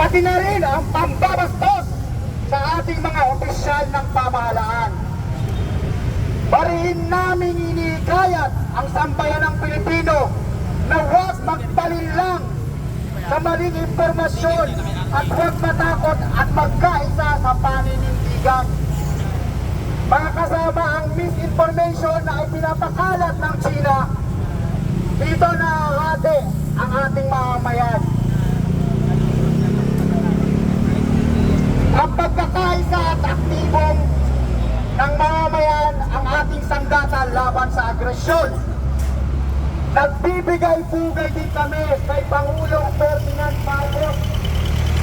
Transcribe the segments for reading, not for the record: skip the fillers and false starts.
pati na rin ang pambabastos sa ating mga opisyal ng pamahalaan. Bariin namin inikayat ang sambayanang Pilipino na huwag magpalinlang sa maling impormasyon at huwag matakot at magkaisa sa paninindigan. Mga kasama, ang misinformation na ipinapakalat ng China, dito na hati ang ating mamamayan. Ang pagkakaisa at aktibong ng mamamayan ang ating sanggatan laban sa agresyon. Nagbibigay-pugay din kami kay Pangulong Ferdinand Marcos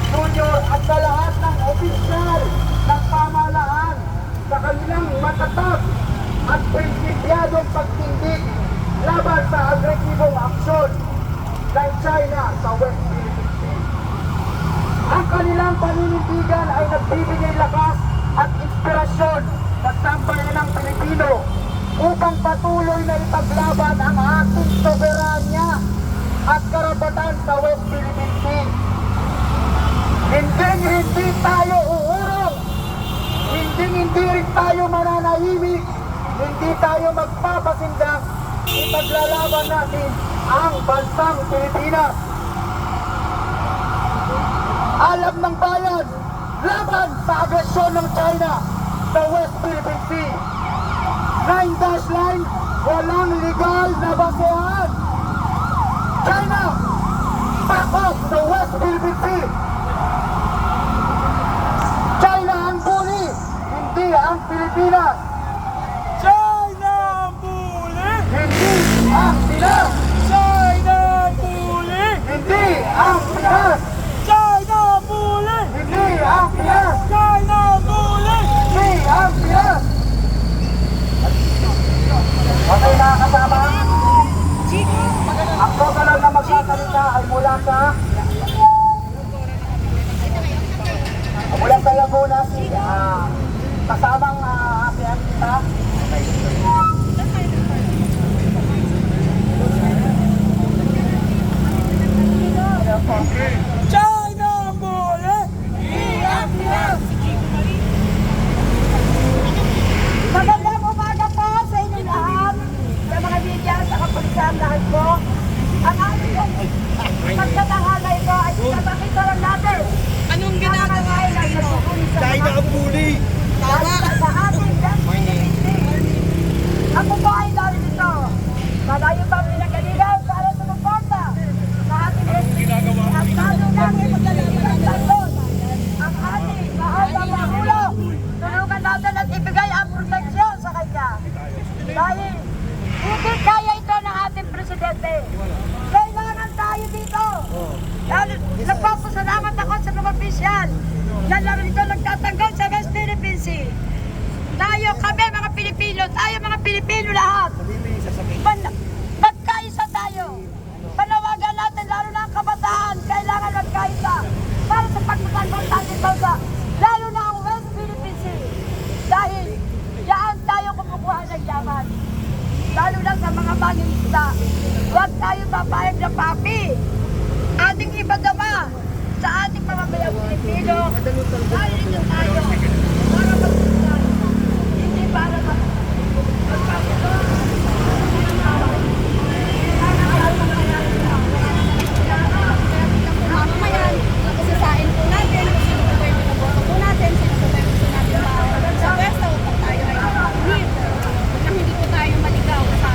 Jr. at sa lahat ng opisyal ng pamahalaan sa kanilang matatag at prinsipyadong pagtindig laban sa agresibong aksyon ng China sa West Philippine Sea. Ang kanilang paninindigan ay nagbibigay lakas at inspirasyon sa sambayanang Pilipino upang patuloy na ipaglaban ang ating soberanya at karapatan sa West Philippine Sea. Hindi tayo uurong, hindi rin tayo mananahimik, hindi tayo magpapasindang. Ipaglalaban natin ang bansang Pilipinas. Alam ng bayan, laban sa agresyon ng China sa West Philippine Sea. 9-dash line, walang legal na basehan. China, back off the West Philippine Sea. China ang bully, hindi ang Pilipinas. China ang bully! Hindi ang Pinas. China ang bully! Hindi ang Pinas. China ang bully! Hindi ang Pinas. China ang bully! Hindi ang Pinas. Okay na kasama? Ang total na magsasalita ay mula sa Laguna, si kasamang ASEAN kita. China ang bully! Iyak niya! Magandang umaga po sa inyo lahat, sa mga media at sa kapulisan lahat po. Ang ating pagtatahala ito ay pinapakita lang natin. Anong ginagawa niyo? China ang bully! Tama! Sa ating ako po ay narito. Malayo pa pinagalilan para sumuporta sa ating ginagawa. At lalo namin maglalaban doon ang ating mahal na Pangulo. Tulungan natin at ibigay ang proteksyon sa kanya. Dahil hindi kaya ito ng ating presidente. Kailangan tayo dito. Dahil nagpapasalamat ako sa mga opisyal na narito nagtatanggol sa West Philippine Sea. Tayo kami mga Pilipino, tayo mga Pilipino lahat. Magkaisa tayo. Panawagan natin lalo na ang kabataan, kailangan magkaisa para sa pagtatanggol natin bansa. Lalo na ang West Philippine Sea. Dahil yaan tayo kumukuha ng yaman. Lalo na sa mga mangingisda. Huwag tayo papayag na papi. Ating ibadama sa ating pamamayang Pilipino. Dahil ito tayo para magpuntan. Hindi para mamamayan, isisain po natin kung sino po yung pinaboto po natin, sino po yung gusto natin sa pwesto upang tayo ay makapagpilip na hindi po tayo maligaw sa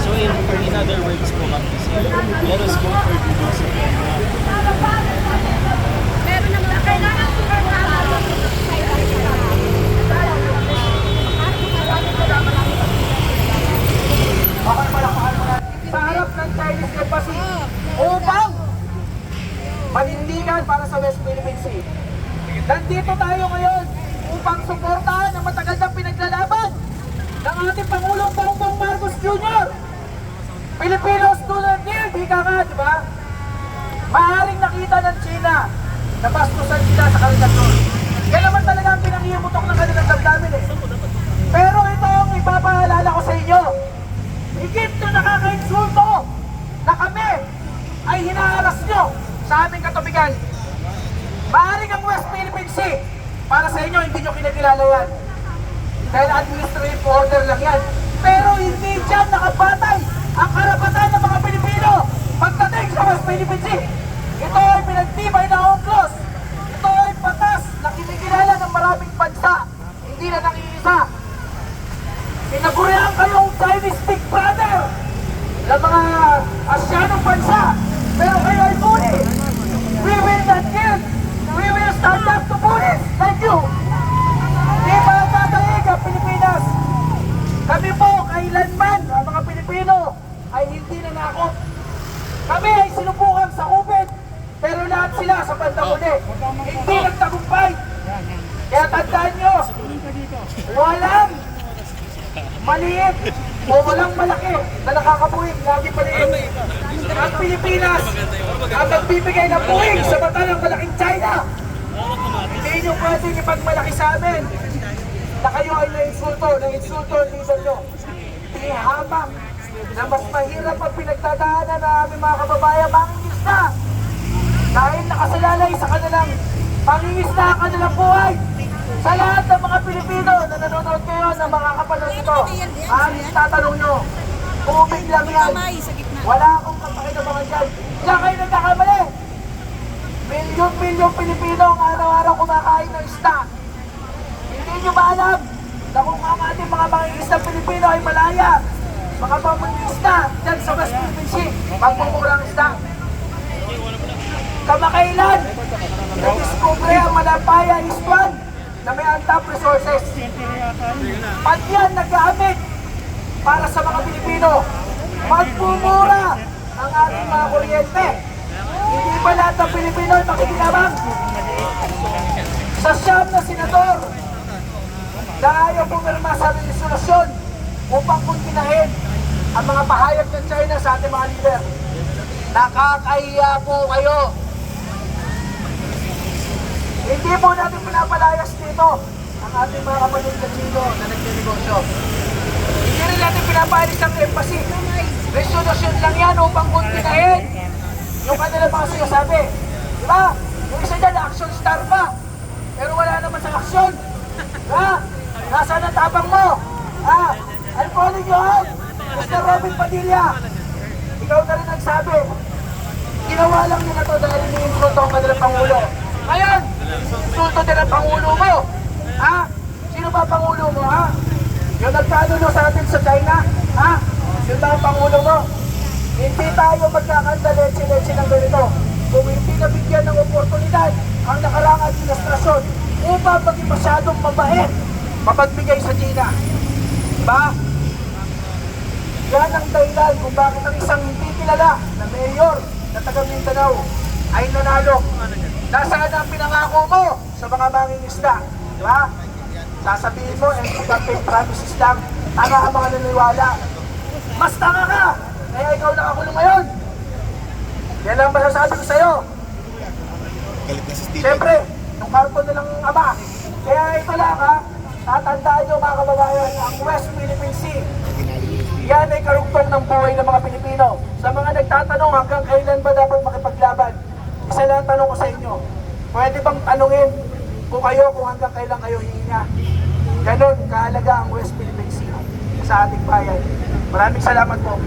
So in other words po, Ma'am Lisa, let us go for diversity. meron naman na kailangan super talo Sa harap ng Chinese Embassy upang panindigan para sa West Philippine Sea. Nandito tayo ngayon upang suportahan ang matagal na pinaglalaban ng ating Pangulong Bongbong Marcos Jr. Filipinos do not kneel, di ka nga, di ba? Maaaring nakita ng China na bastusan sila sa karikaturo. Yan naman talaga ang pinangimutok ng kanilang damdamin eh. Pero ito ang ipapaalala ko sa inyo. Higit na nakaka-insulto na kami ay hinaharas nyo sa aming katubigan. Maaaring ang West Philippine Sea, para sa inyo, hindi nyo kinakilala yan. Dahil administrative order lang yan. Pero hindi dyan nakabatay ang karapatan ng mga Pilipino pagdating sa West Philippine Sea. Ito ay pinagtibay na UNCLOS. Ito ay batas na kinikilala ng maraming bansa, hindi na ng iisa. Pinagurihan kayong Chinese Big Brother ng mga Asyanong bansa, pero kayo ay bully. We will not yield. We will stand up to bullies like you. Di ba tataig ang Pilipinas? Kami po kailanman, ang mga Pilipino, ay hindi nanakot. Kami ay sinubukan sa COVID, pero lahat sila sa bandang uli hindi nagtagumpay. Kaya tandaan nyo, walang maliit o walang malaki na nakakabuhig, lagi paliit. Ang Pilipinas ang nagbibigay ng buhig sa mata ng malaking China. Hindi nyo pwedeng ipagmalaki sa amin na kayo ay na-insulto ang leader nyo. Ihamak na mas mahirap ang pinagdadaanan na aming mga kababayan mangingisda dahil nakasalalay sa kanilang pangingisda ang kanilang buhay. Sa lahat ng mga Pilipino na nanonood ngayon ng mga kapanood ito, ang tatanong nyo, umig lang yan. Wala akong kapakinabangan dyan. Diyan kayo nagkakamali. Milyon-milyon Pilipino ang araw-araw kumakain ng isda. Hindi nyo ba alam na kung ang ating mga mangingisda Pilipino ay malaya, mga pamangisda dyan sa West Philippine Sea, magmumurang isda. Kamakailan, na-discover ang Manapaya Eastern na may untapped resources. Pag yan nag-aamit para sa mga Pilipino, magmumura ang ating mga kuryente. Hindi ba lahat ng Pilipino ay makikinabang? Sa siyam na senador na ayaw pumirma sa resolusyon upang kuntinahin ang mga pahayag ng China sa ating mga leader. Nakakahiya po kayo. Hindi po natin pinapalayas dito ang ating mga kapatid na Chino na nagtinegosyo. Hindi rin natin pinapalis ang embassy. Resolusyon lang yan upang kuntinahin yung kanila mga sinasabi. Diba? Yung isa dyan, action star pa. Pero wala naman sa aksyon. Diba? Nasaan ang tapang mo? I'm calling you out, Mr. Robin Padilla. Ikaw na rin nagsabi. Ginawa lang nila to dahil ini-insulto ang kanilang Pangulo. Ngayon, insulto din ang Pangulo mo. Sino ba ang Pangulo mo? Yung nagkanulo sa atin sa China? Yun ba ang Pangulo mo? Hindi tayo magkakanta leche-leche ng ganito. Kung hindi nabigyan ng oportunidad ang nakaraang administrasyon upang maging masyadong mabait, mapagbigay sa China. Diba? Yan ang dahilan kung bakit ang isang hindi kilala na mayor na taga Mindanao ay nanalo. Nasaan ang pinangako mo sa mga mangingisda? Diba? Sasabihin mo, campaign promises lang, tanga ang mga naniwala. Mas tanga ka! Kaya ikaw nakakulong ngayon. Yan lang masasabi ko sa'yo. Siyempre, yung karton nilang ama. Kaya ito lang tatandaan nyo mga kababayan, ang West Philippine Sea. Yan ay karugtong ng buhay ng mga Pilipino. Sa mga nagtatanong hanggang kailan ba dapat makipaglaban, isa lang tanong ko sa inyo. Pwede bang tanungin kung hanggang kailan kayo hihinga? Ganon kahalaga ang West Philippine Sea sa ating bayan. Maraming salamat po.